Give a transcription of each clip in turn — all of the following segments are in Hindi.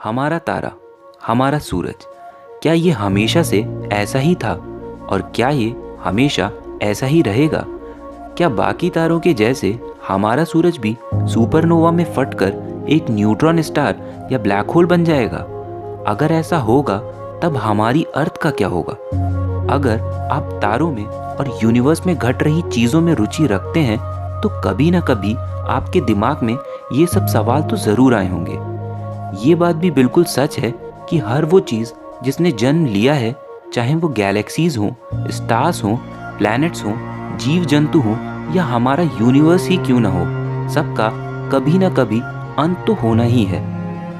हमारा तारा, हमारा सूरज, क्या ये हमेशा से ऐसा ही था और क्या ये हमेशा ऐसा ही रहेगा? क्या बाकी तारों के जैसे हमारा सूरज भी सुपरनोवा में फटकर एक न्यूट्रॉन स्टार या ब्लैक होल बन जाएगा? अगर ऐसा होगा तब हमारी अर्थ का क्या होगा? अगर आप तारों में और यूनिवर्स में घट रही चीज़ों में रुचि रखते हैं तो कभी ना कभी आपके दिमाग में ये सब सवाल तो ज़रूर आए होंगे। ये बात भी बिल्कुल सच है कि हर वो चीज़ जिसने जन्म लिया है, चाहे वो गैलेक्सीज़ हों, स्टार्स हों, प्लैनेट्स हों, जीव जंतु हों या हमारा यूनिवर्स ही क्यों ना हो, सबका कभी ना कभी अंत तो होना ही है।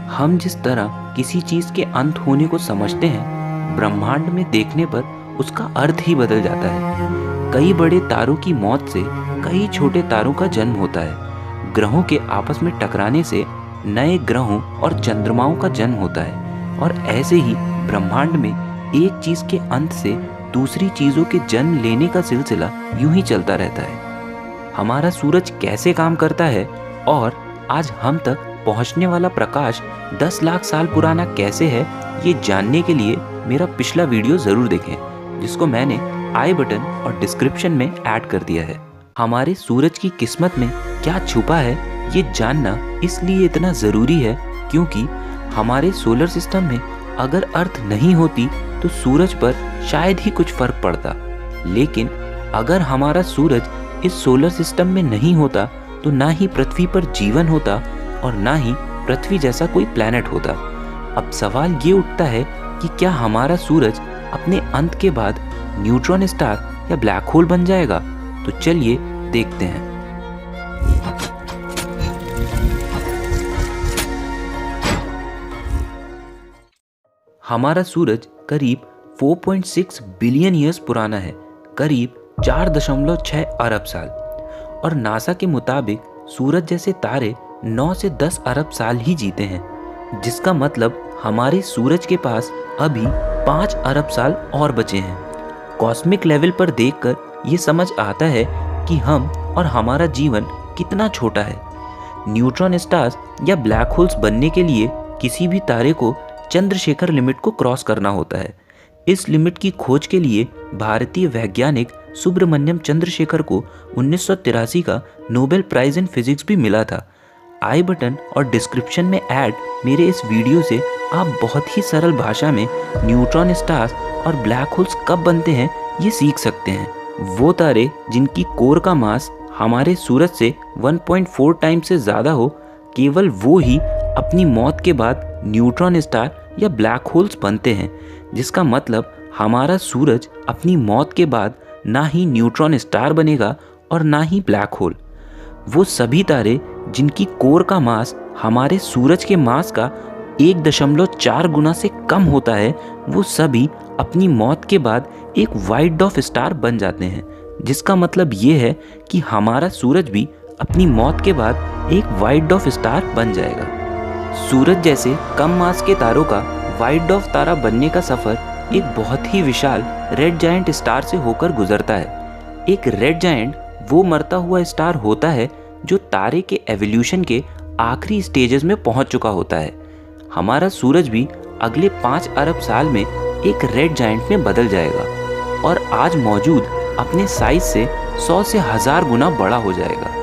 हम जिस तरह किसी चीज़ के अंत होने को समझते हैं, ब्रह्मांड में देखने पर उसका अर्थ ही बदल जाता है। कई बड़े तारों की मौत से कई छोटे तारों का जन्म होता है। ग्रहों के आपस में टकराने से नए ग्रहों और चंद्रमाओं का जन्म होता है और ऐसे ही ब्रह्मांड में एक चीज़ के अंत से दूसरी चीज़ों के जन्म लेने का सिलसिला यूं ही चलता रहता है। हमारा सूरज कैसे काम करता है और आज हम तक पहुंचने वाला प्रकाश 10 लाख साल पुराना कैसे है, ये जानने के लिए मेरा पिछला वीडियो ज़रूर देखें, जिसको मैंने आई बटन और डिस्क्रिप्शन में ऐड कर दिया है। हमारे सूरज की किस्मत में क्या छुपा है, ये जानना इसलिए इतना ज़रूरी है क्योंकि हमारे सोलर सिस्टम में अगर अर्थ नहीं होती तो सूरज पर शायद ही कुछ फ़र्क पड़ता, लेकिन अगर हमारा सूरज इस सोलर सिस्टम में नहीं होता तो ना ही पृथ्वी पर जीवन होता और ना ही पृथ्वी जैसा कोई प्लैनेट होता। अब सवाल ये उठता है कि क्या हमारा सूरज अपने अंत के बाद न्यूट्रॉन स्टार या ब्लैक होल बन जाएगा? तो चलिए देखते हैं। हमारा सूरज करीब 4.6 बिलियन ईयर्स पुराना है, करीब 4.6 अरब साल। और नासा के मुताबिक सूरज जैसे तारे 9 से 10 अरब साल ही जीते हैं, जिसका मतलब हमारे सूरज के पास अभी 5 अरब साल और बचे हैं। कॉस्मिक लेवल पर देखकर ये समझ आता है कि हम और हमारा जीवन कितना छोटा है। न्यूट्रॉन स्टार्स या ब्लैक होल्स बनने के लिए किसी भी तारे को चंद्रशेखर लिमिट को क्रॉस करना होता है। इस लिमिट की खोज के लिए भारतीय वैज्ञानिक सुब्रमण्यम चंद्रशेखर को 1983 का नोबेल प्राइज़ इन फिजिक्स भी मिला था। आई बटन और डिस्क्रिप्शन में ऐड मेरे इस वीडियो से आप बहुत ही सरल भाषा में न्यूट्रॉन स्टार्स और ब्लैक होल्स कब बनते हैं ये सीख सकते हैं। वो तारे जिनकी कोर का मास हमारे सूरज से 1.4 टाइम से ज़्यादा हो, केवल वो ही अपनी मौत के बाद न्यूट्रॉन स्टार या ब्लैक होल्स बनते हैं, जिसका मतलब हमारा सूरज अपनी मौत के बाद ना ही न्यूट्रॉन स्टार बनेगा और ना ही ब्लैक होल। वो सभी तारे जिनकी कोर का मास हमारे सूरज के मास का 1.4 गुना से कम होता है, वो सभी अपनी मौत के बाद एक वाइट डॉर्फ स्टार बन जाते हैं, जिसका मतलब ये है कि हमारा सूरज भी अपनी मौत के बाद एक वाइट डॉर्फ स्टार बन जाएगा। सूरज जैसे कम मास के तारों का वाइट डॉर्फ तारा बनने का सफ़र एक बहुत ही विशाल रेड जायंट स्टार से होकर गुजरता है। एक रेड जायंट वो मरता हुआ स्टार होता है जो तारे के एवोल्यूशन के आखिरी स्टेजेस में पहुंच चुका होता है। हमारा सूरज भी अगले 5 अरब साल में एक रेड जायंट में बदल जाएगा और आज मौजूद अपने साइज से 100 से 1000 गुना बड़ा हो जाएगा।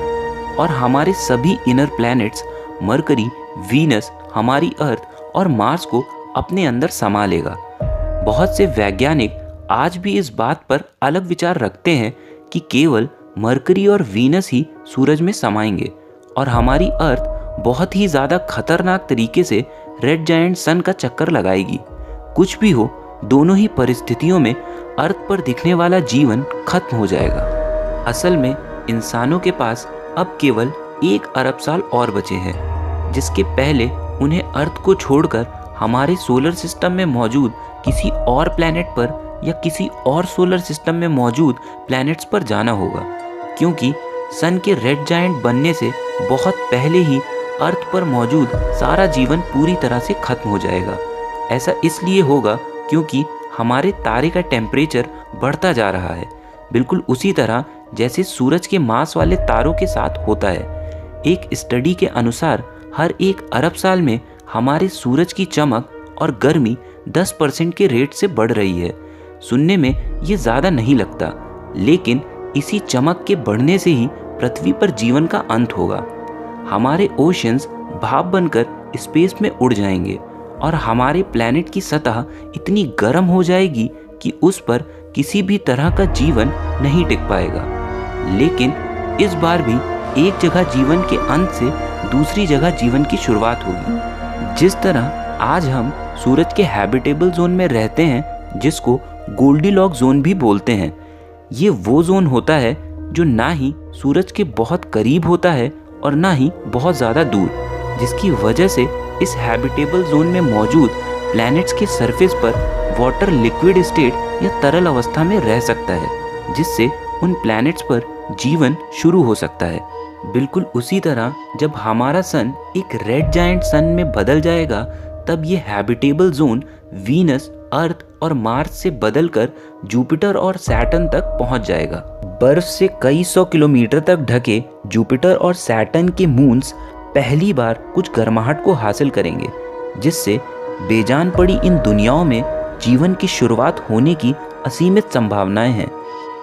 और हमारे सभी इनर प्लैनेट्स मरकरी, वीनस, हमारी अर्थ और मार्स को अपने अंदर समा लेगा। बहुत से वैज्ञानिक आज भी इस बात पर अलग विचार रखते हैं कि केवल मरकरी और वीनस ही सूरज में समाएंगे और हमारी अर्थ बहुत ही ज़्यादा खतरनाक तरीके से रेड जायंट सन का चक्कर लगाएगी। कुछ भी हो, दोनों ही परिस्थितियों में अर्थ पर दिखने वाला जीवन खत्म हो जाएगा। असल में इंसानों के पास अब केवल 1 अरब साल और बचे हैं, जिसके पहले उन्हें अर्थ को छोड़कर हमारे सोलर सिस्टम में मौजूद किसी और प्लैनेट पर या किसी और सोलर सिस्टम में मौजूद प्लैनेट्स पर जाना होगा, क्योंकि सन के रेड जायंट बनने से बहुत पहले ही अर्थ पर मौजूद सारा जीवन पूरी तरह से खत्म हो जाएगा। ऐसा इसलिए होगा क्योंकि हमारे तारे का टेम्परेचर बढ़ता जा रहा है, बिल्कुल उसी तरह जैसे सूरज के मास वाले तारों के साथ होता है। एक स्टडी के अनुसार हर 1 अरब साल में हमारे सूरज की चमक और गर्मी 10% के रेट से बढ़ रही है। सुनने में ये ज़्यादा नहीं लगता, लेकिन इसी चमक के बढ़ने से ही पृथ्वी पर जीवन का अंत होगा। हमारे ओशंस भाप बनकर स्पेस में उड़ जाएंगे और हमारे प्लैनेट की सतह इतनी गर्म हो जाएगी कि उस पर किसी भी तरह का जीवन नहीं टिक पाएगा। लेकिन इस बार भी एक जगह जीवन के अंत से दूसरी जगह जीवन की शुरुआत होगी। जिस तरह आज हम सूरज के हैबिटेबल जोन में रहते हैं, जिसको गोल्डीलॉक्स जोन भी बोलते हैं, ये वो जोन होता है जो ना ही सूरज के बहुत करीब होता है और ना ही बहुत ज़्यादा दूर, जिसकी वजह से इस हैबिटेबल जोन में मौजूद प्लैनेट्स के सरफेस पर वाटर लिक्विड स्टेट या तरल अवस्था में रह सकता है, जिससे उन प्लैनेट्स पर जीवन शुरू हो सकता है। बिल्कुल उसी तरह जब हमारा सन एक रेड जायंट सन में बदल जाएगा, तब ये हैबिटेबल जोन वीनस, अर्थ और मार्स से बदलकर जुपिटर और सैटर्न तक पहुंच जाएगा। बर्फ से कई 100 किलोमीटर तक ढके जुपिटर और सैटर्न के मून्स पहली बार कुछ गर्माहट को हासिल करेंगे, जिससे बेजान पड़ी इन दुनियाओं में जीवन की शुरुआत होने की असीमित संभावनाएं हैं,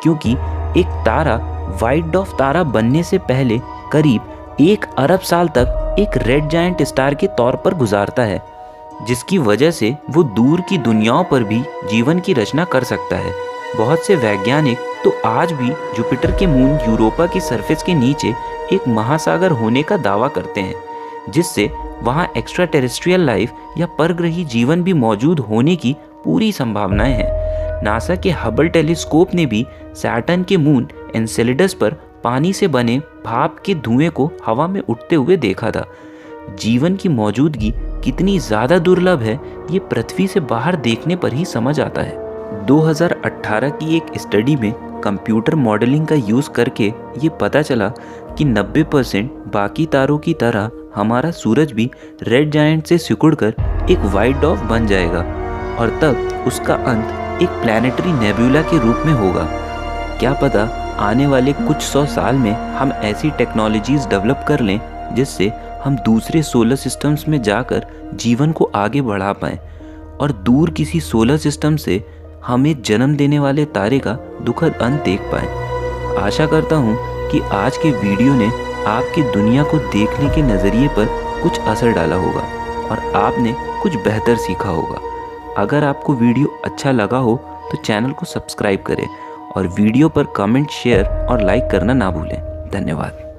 क्योंकि एक तारा व्हाइट डॉर्फ तारा बनने से पहले करीब 1 अरब साल तक एक रेड जायंट स्टार के तौर पर गुजारता है, जिसकी वजह से वो दूर की दुनियाओं पर भी जीवन की रचना कर सकता है। बहुत से वैज्ञानिक तो आज भी जुपिटर के मून यूरोपा की सरफेस के नीचे एक महासागर होने का दावा करते हैं, जिससे वहाँ एक्स्ट्रा टेरेस्ट्रियल लाइफ या परग्रही जीवन भी मौजूद होने की पूरी संभावनाएं हैं। नासा के हबल टेलीस्कोप ने भी सैटर्न के मून एनसेलेडस पर पानी से बने भाप के धुएं को हवा में उड़ते हुए देखा था। जीवन की मौजूदगी कितनी ज़्यादा दुर्लभ है, ये पृथ्वी से बाहर देखने पर ही समझ आता है। 2018 की एक स्टडी में कंप्यूटर मॉडलिंग का यूज़ करके ये पता चला कि 90% बाकी तारों की तरह हमारा सूरज भी रेड जायंट से सिकुड़कर एक वाइट डॉर्फ बन जाएगा और तब उसका अंत एक प्लैनेटरी नेबुला के रूप में होगा। क्या पता आने वाले कुछ 100 साल में हम ऐसी टेक्नोलॉजीज़ डेवलप कर लें जिससे हम दूसरे सोलर सिस्टम्स में जाकर जीवन को आगे बढ़ा पाएँ और दूर किसी सोलर सिस्टम से हमें जन्म देने वाले तारे का दुखद अंत देख पाएँ। आशा करता हूँ कि आज के वीडियो ने आपकी दुनिया को देखने के नज़रिए पर कुछ असर डाला होगा और आपने कुछ बेहतर सीखा होगा। अगर आपको वीडियो अच्छा लगा हो तो चैनल को सब्सक्राइब करें और वीडियो पर कमेंट, शेयर और लाइक करना ना भूलें। धन्यवाद।